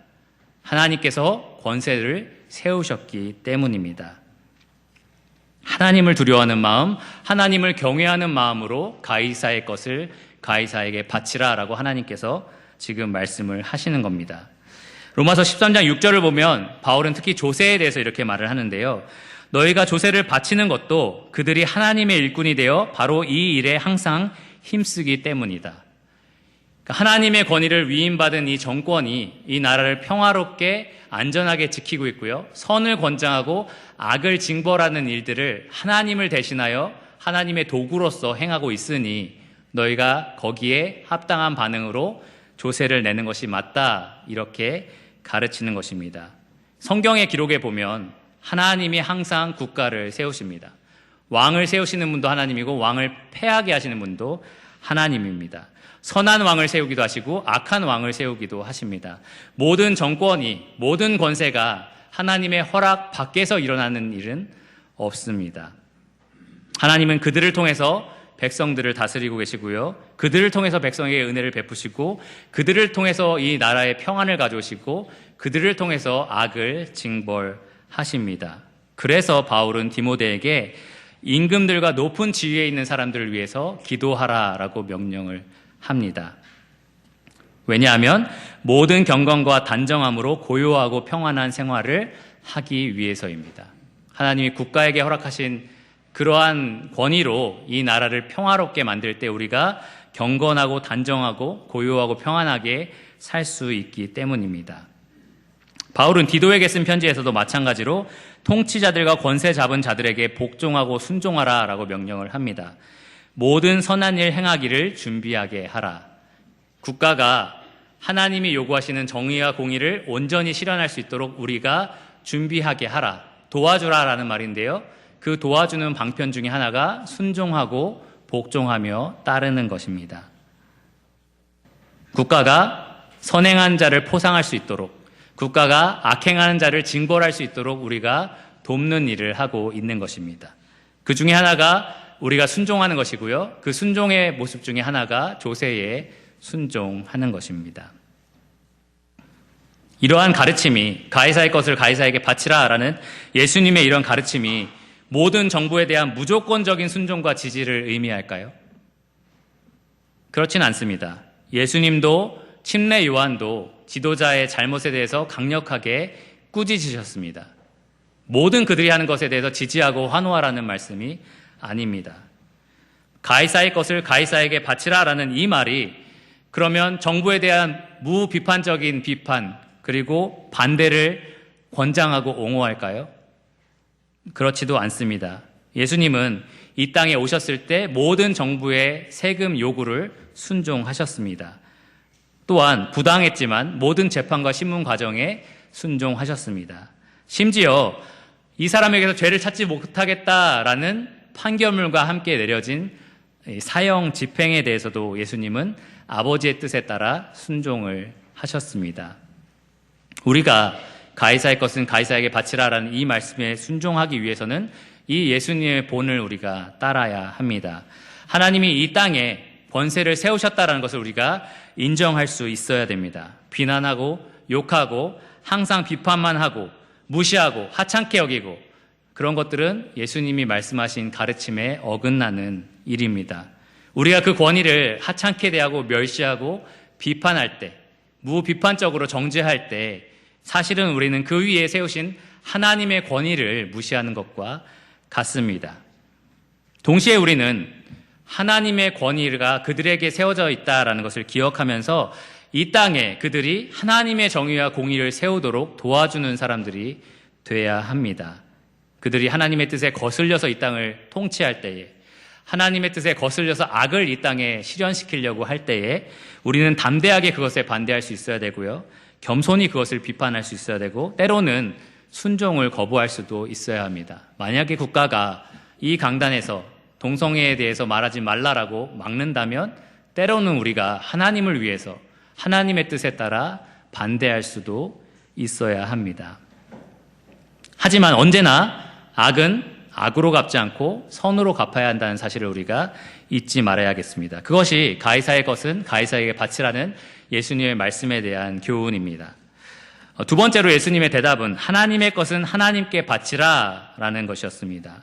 Speaker 1: 하나님께서 권세를 세우셨기 때문입니다. 하나님을 두려워하는 마음, 하나님을 경외하는 마음으로 가이사의 것을 가이사에게 바치라 라고 하나님께서 지금 말씀을 하시는 겁니다. 로마서 13장 6절을 보면 바울은 특히 조세에 대해서 이렇게 말을 하는데요. 너희가 조세를 바치는 것도 그들이 하나님의 일꾼이 되어 바로 이 일에 항상 힘쓰기 때문이다. 하나님의 권위를 위임받은 이 정권이 이 나라를 평화롭게 안전하게 지키고 있고요. 선을 권장하고 악을 징벌하는 일들을 하나님을 대신하여 하나님의 도구로서 행하고 있으니 너희가 거기에 합당한 반응으로 조세를 내는 것이 맞다. 이렇게 가르치는 것입니다. 성경의 기록에 보면 하나님이 항상 국가를 세우십니다. 왕을 세우시는 분도 하나님이고 왕을 패하게 하시는 분도 하나님입니다. 선한 왕을 세우기도 하시고 악한 왕을 세우기도 하십니다. 모든 정권이, 모든 권세가 하나님의 허락 밖에서 일어나는 일은 없습니다. 하나님은 그들을 통해서 백성들을 다스리고 계시고요. 그들을 통해서 백성에게 은혜를 베푸시고 그들을 통해서 이 나라의 평안을 가져오시고 그들을 통해서 악을 징벌하십니다. 그래서 바울은 디모데에게 임금들과 높은 지위에 있는 사람들을 위해서 기도하라라고 명령을 합니다. 왜냐하면 모든 경건과 단정함으로 고요하고 평안한 생활을 하기 위해서입니다. 하나님이 국가에게 허락하신 그러한 권위로 이 나라를 평화롭게 만들 때 우리가 경건하고 단정하고 고요하고 평안하게 살 수 있기 때문입니다. 바울은 디도에게 쓴 편지에서도 마찬가지로 통치자들과 권세 잡은 자들에게 복종하고 순종하라라고 명령을 합니다. 모든 선한 일 행하기를 준비하게 하라. 국가가 하나님이 요구하시는 정의와 공의를 온전히 실현할 수 있도록 우리가 준비하게 하라. 도와주라라는 말인데요. 그 도와주는 방편 중에 하나가 순종하고 복종하며 따르는 것입니다. 국가가 선행한 자를 포상할 수 있도록, 국가가 악행하는 자를 징벌할 수 있도록 우리가 돕는 일을 하고 있는 것입니다. 그 중에 하나가 우리가 순종하는 것이고요. 그 순종의 모습 중에 하나가 조세에 순종하는 것입니다. 이러한 가르침이 가이사의 것을 가이사에게 바치라라는 예수님의 이런 가르침이 모든 정부에 대한 무조건적인 순종과 지지를 의미할까요? 그렇진 않습니다. 예수님도 침례 요한도 지도자의 잘못에 대해서 강력하게 꾸짖으셨습니다. 모든 그들이 하는 것에 대해서 지지하고 환호하라는 말씀이 아닙니다. 가이사의 것을 가이사에게 바치라라는 이 말이 그러면 정부에 대한 무비판적인 비판 그리고 반대를 권장하고 옹호할까요? 그렇지도 않습니다. 예수님은 이 땅에 오셨을 때 모든 정부의 세금 요구를 순종하셨습니다. 또한 부당했지만 모든 재판과 신문 과정에 순종하셨습니다. 심지어 이 사람에게서 죄를 찾지 못하겠다라는 판결문과 함께 내려진 사형 집행에 대해서도 예수님은 아버지의 뜻에 따라 순종을 하셨습니다. 우리가 가이사의 것은 가이사에게 바치라라는 이 말씀에 순종하기 위해서는 이 예수님의 본을 우리가 따라야 합니다. 하나님이 이 땅에 권세를 세우셨다라는 것을 우리가 인정할 수 있어야 됩니다. 비난하고 욕하고 항상 비판만 하고 무시하고 하찮게 여기고 그런 것들은 예수님이 말씀하신 가르침에 어긋나는 일입니다. 우리가 그 권위를 하찮게 대하고 멸시하고 비판할 때, 무비판적으로 정죄할 때 사실은 우리는 그 위에 세우신 하나님의 권위를 무시하는 것과 같습니다. 동시에 우리는 하나님의 권위가 그들에게 세워져 있다는 것을 기억하면서 이 땅에 그들이 하나님의 정의와 공의를 세우도록 도와주는 사람들이 돼야 합니다. 그들이 하나님의 뜻에 거슬려서 이 땅을 통치할 때에, 하나님의 뜻에 거슬려서 악을 이 땅에 실현시키려고 할 때에 우리는 담대하게 그것에 반대할 수 있어야 되고요. 겸손히 그것을 비판할 수 있어야 되고 때로는 순종을 거부할 수도 있어야 합니다. 만약에 국가가 이 강단에서 동성애에 대해서 말하지 말라라고 막는다면 때로는 우리가 하나님을 위해서 하나님의 뜻에 따라 반대할 수도 있어야 합니다. 하지만 언제나 악은 악으로 갚지 않고 선으로 갚아야 한다는 사실을 우리가 잊지 말아야겠습니다. 그것이 가이사의 것은 가이사에게 바치라는 예수님의 말씀에 대한 교훈입니다. 두 번째로 예수님의 대답은 하나님의 것은 하나님께 바치라라는 것이었습니다.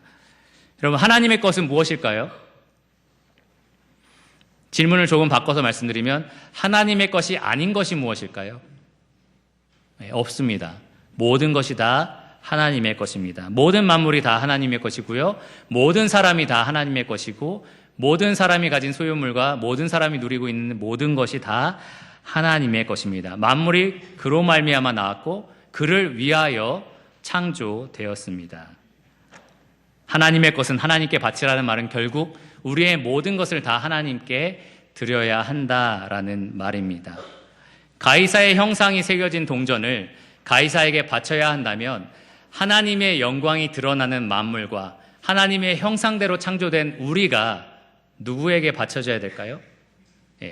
Speaker 1: 여러분, 하나님의 것은 무엇일까요? 질문을 조금 바꿔서 말씀드리면 하나님의 것이 아닌 것이 무엇일까요? 네, 없습니다. 모든 것이 다 하나님의 것입니다. 모든 만물이 다 하나님의 것이고요. 모든 사람이 다 하나님의 것이고 모든 사람이 가진 소유물과 모든 사람이 누리고 있는 모든 것이 다 하나님의 것입니다. 만물이 그로 말미암아 나왔고 그를 위하여 창조되었습니다. 하나님의 것은 하나님께 바치라는 말은 결국 우리의 모든 것을 다 하나님께 드려야 한다라는 말입니다. 가이사의 형상이 새겨진 동전을 가이사에게 바쳐야 한다면 하나님의 영광이 드러나는 만물과 하나님의 형상대로 창조된 우리가 누구에게 바쳐져야 될까요?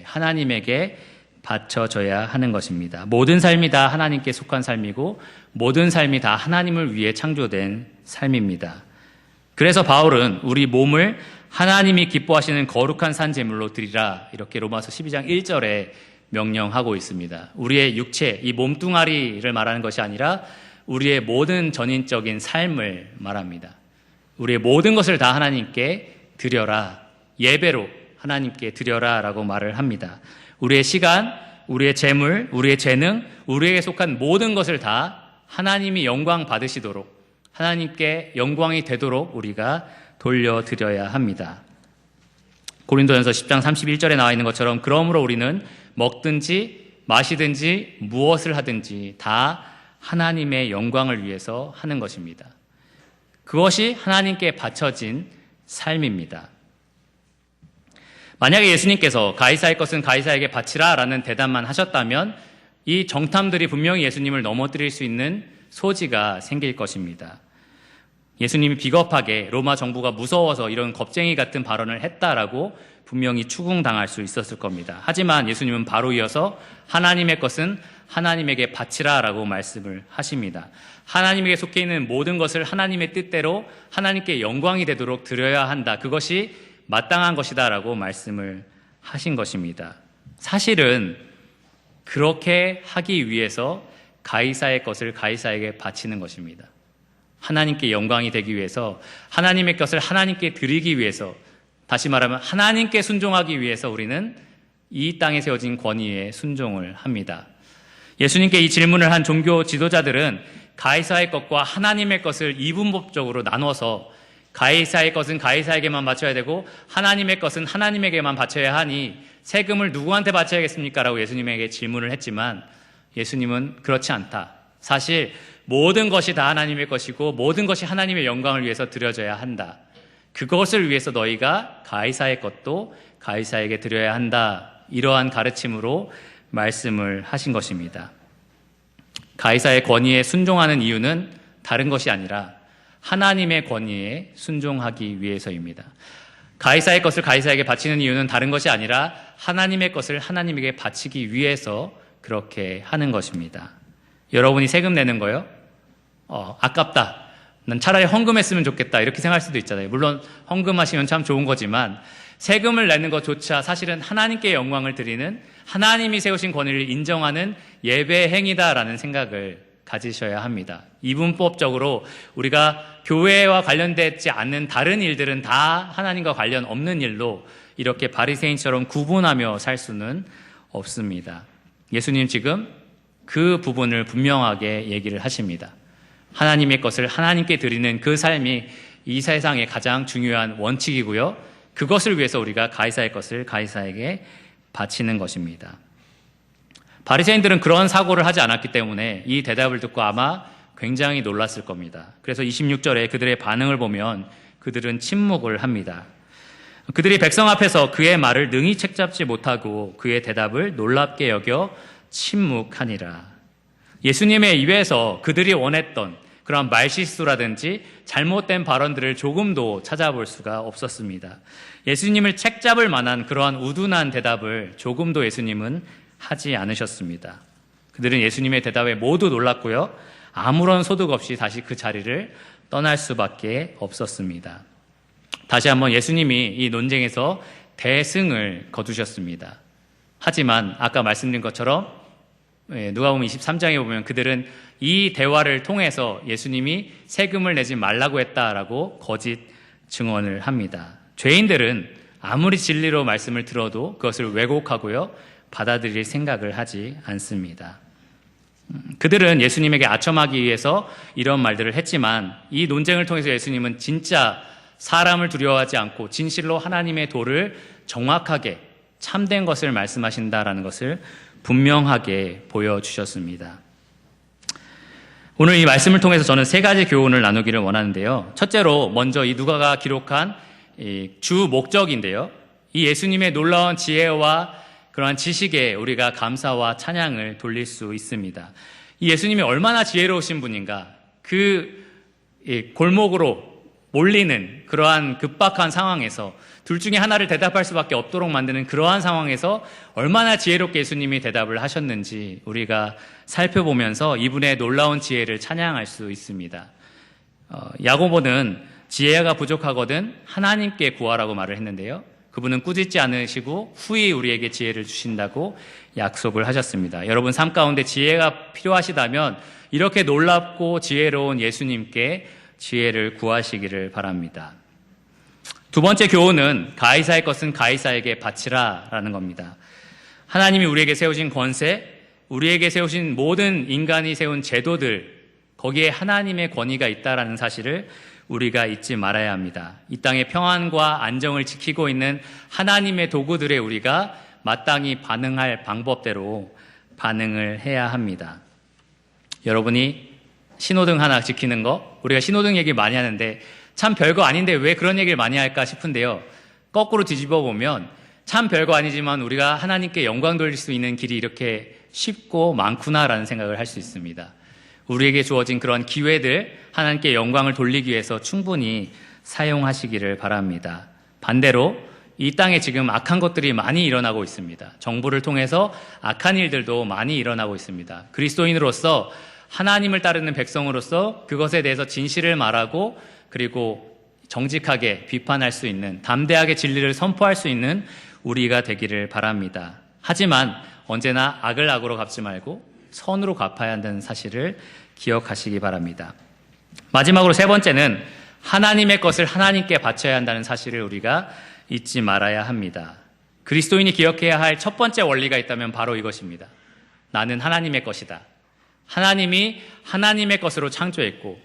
Speaker 1: 하나님에게 바쳐져야 하는 것입니다. 모든 삶이 다 하나님께 속한 삶이고 모든 삶이 다 하나님을 위해 창조된 삶입니다. 그래서 바울은 우리 몸을 하나님이 기뻐하시는 거룩한 산 제물로 드리라 이렇게 로마서 12장 1절에 명령하고 있습니다. 우리의 육체, 이 몸뚱아리를 말하는 것이 아니라 우리의 모든 전인적인 삶을 말합니다. 우리의 모든 것을 다 하나님께 드려라, 예배로 하나님께 드려라 라고 말을 합니다. 우리의 시간, 우리의 재물, 우리의 재능, 우리에게 속한 모든 것을 다 하나님이 영광 받으시도록 하나님께 영광이 되도록 우리가 돌려드려야 합니다. 고린도전서 10장 31절에 나와 있는 것처럼 그러므로 우리는 먹든지 마시든지 무엇을 하든지 다 하나님의 영광을 위해서 하는 것입니다. 그것이 하나님께 바쳐진 삶입니다. 만약에 예수님께서 가이사의 것은 가이사에게 바치라 라는 대답만 하셨다면 이 정탐들이 분명히 예수님을 넘어뜨릴 수 있는 소지가 생길 것입니다. 예수님이 비겁하게 로마 정부가 무서워서 이런 겁쟁이 같은 발언을 했다라고 분명히 추궁당할 수 있었을 겁니다. 하지만 예수님은 바로 이어서 하나님의 것은 하나님에게 바치라 라고 말씀을 하십니다. 하나님에게 속해 있는 모든 것을 하나님의 뜻대로 하나님께 영광이 되도록 드려야 한다. 그것이 마땅한 것이다 라고 말씀을 하신 것입니다. 사실은 그렇게 하기 위해서 가이사의 것을 가이사에게 바치는 것입니다. 하나님께 영광이 되기 위해서, 하나님의 것을 하나님께 드리기 위해서, 다시 말하면 하나님께 순종하기 위해서 우리는 이 땅에 세워진 권위에 순종을 합니다. 예수님께 이 질문을 한 종교 지도자들은 가이사의 것과 하나님의 것을 이분법적으로 나눠서 가이사의 것은 가이사에게만 바쳐야 되고 하나님의 것은 하나님에게만 바쳐야 하니 세금을 누구한테 바쳐야겠습니까? 라고 예수님에게 질문을 했지만 예수님은 그렇지 않다. 사실 모든 것이 다 하나님의 것이고 모든 것이 하나님의 영광을 위해서 드려져야 한다. 그것을 위해서 너희가 가이사의 것도 가이사에게 드려야 한다. 이러한 가르침으로 말씀을 하신 것입니다. 가이사의 권위에 순종하는 이유는 다른 것이 아니라 하나님의 권위에 순종하기 위해서입니다. 가이사의 것을 가이사에게 바치는 이유는 다른 것이 아니라 하나님의 것을 하나님에게 바치기 위해서 그렇게 하는 것입니다. 여러분이 세금 내는 거요? 아깝다. 난 차라리 헌금했으면 좋겠다. 이렇게 생각할 수도 있잖아요. 물론 헌금하시면 참 좋은 거지만 세금을 내는 것조차 사실은 하나님께 영광을 드리는 하나님이 세우신 권위를 인정하는 예배 행위다라는 생각을 가지셔야 합니다. 이분법적으로 우리가 교회와 관련되지 않는 다른 일들은 다 하나님과 관련 없는 일로 이렇게 바리새인처럼 구분하며 살 수는 없습니다. 예수님 지금 그 부분을 분명하게 얘기를 하십니다. 하나님의 것을 하나님께 드리는 그 삶이 이 세상의 가장 중요한 원칙이고요. 그것을 위해서 우리가 가이사의 것을 가이사에게 바치는 것입니다. 바리새인들은 그런 사고를 하지 않았기 때문에 이 대답을 듣고 아마 굉장히 놀랐을 겁니다. 그래서 26절에 그들의 반응을 보면 그들은 침묵을 합니다. 그들이 백성 앞에서 그의 말을 능히 책잡지 못하고 그의 대답을 놀랍게 여겨 침묵하니라. 예수님의 입에서 그들이 원했던 그런 말실수라든지 잘못된 발언들을 조금도 찾아볼 수가 없었습니다. 예수님을 책잡을 만한 그러한 우둔한 대답을 조금도 예수님은 하지 않으셨습니다. 그들은 예수님의 대답에 모두 놀랐고요. 아무런 소득 없이 다시 그 자리를 떠날 수밖에 없었습니다. 다시 한번 예수님이 이 논쟁에서 대승을 거두셨습니다. 하지만 아까 말씀드린 것처럼 누가복음 23장에 보면 그들은 이 대화를 통해서 예수님이 세금을 내지 말라고 했다라고 거짓 증언을 합니다. 죄인들은 아무리 진리로 말씀을 들어도 그것을 왜곡하고요, 받아들일 생각을 하지 않습니다. 그들은 예수님에게 아첨하기 위해서 이런 말들을 했지만 이 논쟁을 통해서 예수님은 진짜 사람을 두려워하지 않고 진실로 하나님의 도를 정확하게 참된 것을 말씀하신다라는 것을 분명하게 보여주셨습니다. 오늘 이 말씀을 통해서 저는 세 가지 교훈을 나누기를 원하는데요. 첫째로 먼저 이 누가가 기록한 주 목적인데요. 이 예수님의 놀라운 지혜와 그러한 지식에 우리가 감사와 찬양을 돌릴 수 있습니다. 이 예수님이 얼마나 지혜로우신 분인가, 그 골목으로 몰리는 그러한 급박한 상황에서 둘 중에 하나를 대답할 수밖에 없도록 만드는 그러한 상황에서 얼마나 지혜롭게 예수님이 대답을 하셨는지 우리가 살펴보면서 이분의 놀라운 지혜를 찬양할 수 있습니다. 야고보는 지혜가 부족하거든 하나님께 구하라고 말을 했는데요. 그분은 꾸짖지 않으시고 후히 우리에게 지혜를 주신다고 약속을 하셨습니다. 여러분 삶 가운데 지혜가 필요하시다면 이렇게 놀랍고 지혜로운 예수님께 지혜를 구하시기를 바랍니다. 두 번째 교훈은 가이사의 것은 가이사에게 바치라 라는 겁니다. 하나님이 우리에게 세우신 권세, 우리에게 세우신 모든 인간이 세운 제도들, 거기에 하나님의 권위가 있다라는 사실을 우리가 잊지 말아야 합니다. 이 땅의 평안과 안정을 지키고 있는 하나님의 도구들에 우리가 마땅히 반응할 방법대로 반응을 해야 합니다. 여러분이 신호등 하나 지키는 거, 우리가 신호등 얘기 많이 하는데 참 별거 아닌데 왜 그런 얘기를 많이 할까 싶은데요. 거꾸로 뒤집어 보면 참 별거 아니지만 우리가 하나님께 영광 돌릴 수 있는 길이 이렇게 쉽고 많구나라는 생각을 할 수 있습니다. 우리에게 주어진 그런 기회들 하나님께 영광을 돌리기 위해서 충분히 사용하시기를 바랍니다. 반대로 이 땅에 지금 악한 것들이 많이 일어나고 있습니다. 정부를 통해서 악한 일들도 많이 일어나고 있습니다. 그리스도인으로서 하나님을 따르는 백성으로서 그것에 대해서 진실을 말하고 그리고 정직하게 비판할 수 있는, 담대하게 진리를 선포할 수 있는 우리가 되기를 바랍니다. 하지만 언제나 악을 악으로 갚지 말고 선으로 갚아야 한다는 사실을 기억하시기 바랍니다. 마지막으로 세 번째는 하나님의 것을 하나님께 바쳐야 한다는 사실을 우리가 잊지 말아야 합니다. 그리스도인이 기억해야 할 첫 번째 원리가 있다면 바로 이것입니다. 나는 하나님의 것이다. 하나님이 하나님의 것으로 창조했고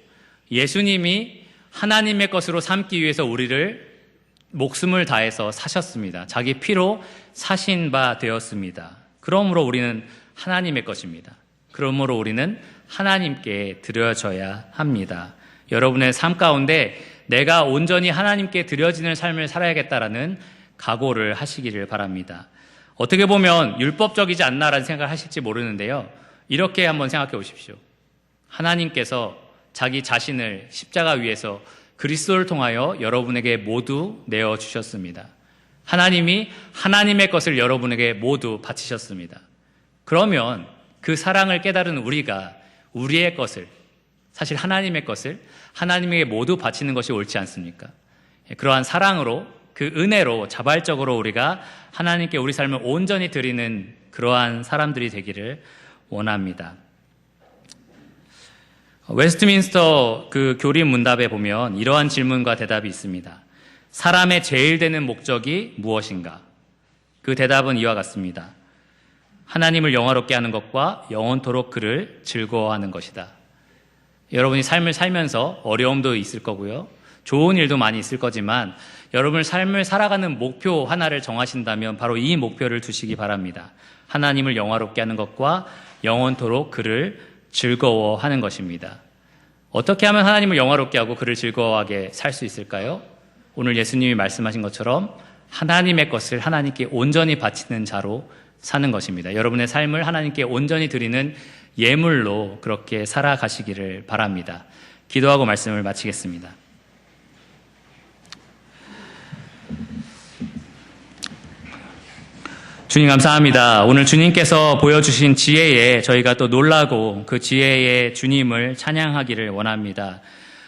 Speaker 1: 예수님이 하나님의 것으로 삼기 위해서 우리를 목숨을 다해서 사셨습니다. 자기 피로 사신 바 되었습니다. 그러므로 우리는 하나님의 것입니다. 그러므로 우리는 하나님께 드려져야 합니다. 여러분의 삶 가운데 내가 온전히 하나님께 드려지는 삶을 살아야겠다라는 각오를 하시기를 바랍니다. 어떻게 보면 율법적이지 않나라는 생각을 하실지 모르는데요. 이렇게 한번 생각해 보십시오. 하나님께서 자기 자신을 십자가 위에서 그리스도를 통하여 여러분에게 모두 내어주셨습니다. 하나님이 하나님의 것을 여러분에게 모두 바치셨습니다. 그러면 그 사랑을 깨달은 우리가 우리의 것을, 사실 하나님의 것을 하나님에게 모두 바치는 것이 옳지 않습니까? 그러한 사랑으로, 그 은혜로 자발적으로 우리가 하나님께 우리 삶을 온전히 드리는 그러한 사람들이 되기를 원합니다. 웨스트민스터 그 교리 문답에 보면 이러한 질문과 대답이 있습니다. 사람의 제일 되는 목적이 무엇인가? 그 대답은 이와 같습니다. 하나님을 영화롭게 하는 것과 영원토록 그를 즐거워하는 것이다. 여러분이 삶을 살면서 어려움도 있을 거고요. 좋은 일도 많이 있을 거지만 여러분의 삶을 살아가는 목표 하나를 정하신다면 바로 이 목표를 두시기 바랍니다. 하나님을 영화롭게 하는 것과 영원토록 그를 즐거워하는 것입니다. 어떻게 하면 하나님을 영화롭게 하고 그를 즐거워하게 살 수 있을까요? 오늘 예수님이 말씀하신 것처럼 하나님의 것을 하나님께 온전히 바치는 자로 사는 것입니다. 여러분의 삶을 하나님께 온전히 드리는 예물로 그렇게 살아가시기를 바랍니다. 기도하고 말씀을 마치겠습니다. 주님 감사합니다. 오늘 주님께서 보여주신 지혜에 저희가 또 놀라고 그 지혜의 주님을 찬양하기를 원합니다.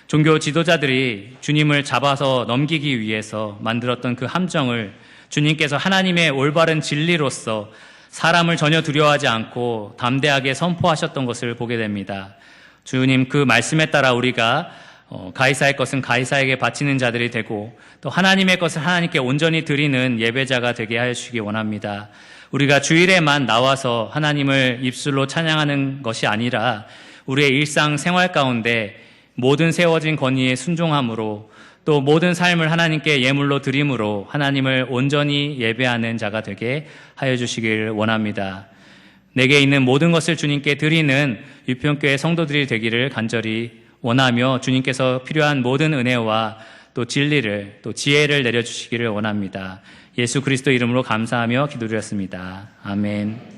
Speaker 1: 종교 지도자들이 주님을 잡아서 넘기기 위해서 만들었던 그 함정을 주님께서 하나님의 올바른 진리로서 사람을 전혀 두려워하지 않고 담대하게 선포하셨던 것을 보게 됩니다. 주님, 그 말씀에 따라 우리가 가이사의 것은 가이사에게 바치는 자들이 되고 또 하나님의 것을 하나님께 온전히 드리는 예배자가 되게 하여 주시기 원합니다. 우리가 주일에만 나와서 하나님을 입술로 찬양하는 것이 아니라 우리의 일상 생활 가운데 모든 세워진 권위에 순종함으로 또 모든 삶을 하나님께 예물로 드림으로 하나님을 온전히 예배하는 자가 되게 하여 주시길 원합니다. 내게 있는 모든 것을 주님께 드리는 유평교회 성도들이 되기를 간절히 원하며 주님께서 필요한 모든 은혜와 또 진리를 또 지혜를 내려주시기를 원합니다. 예수 그리스도 이름으로 감사하며 기도드렸습니다. 아멘.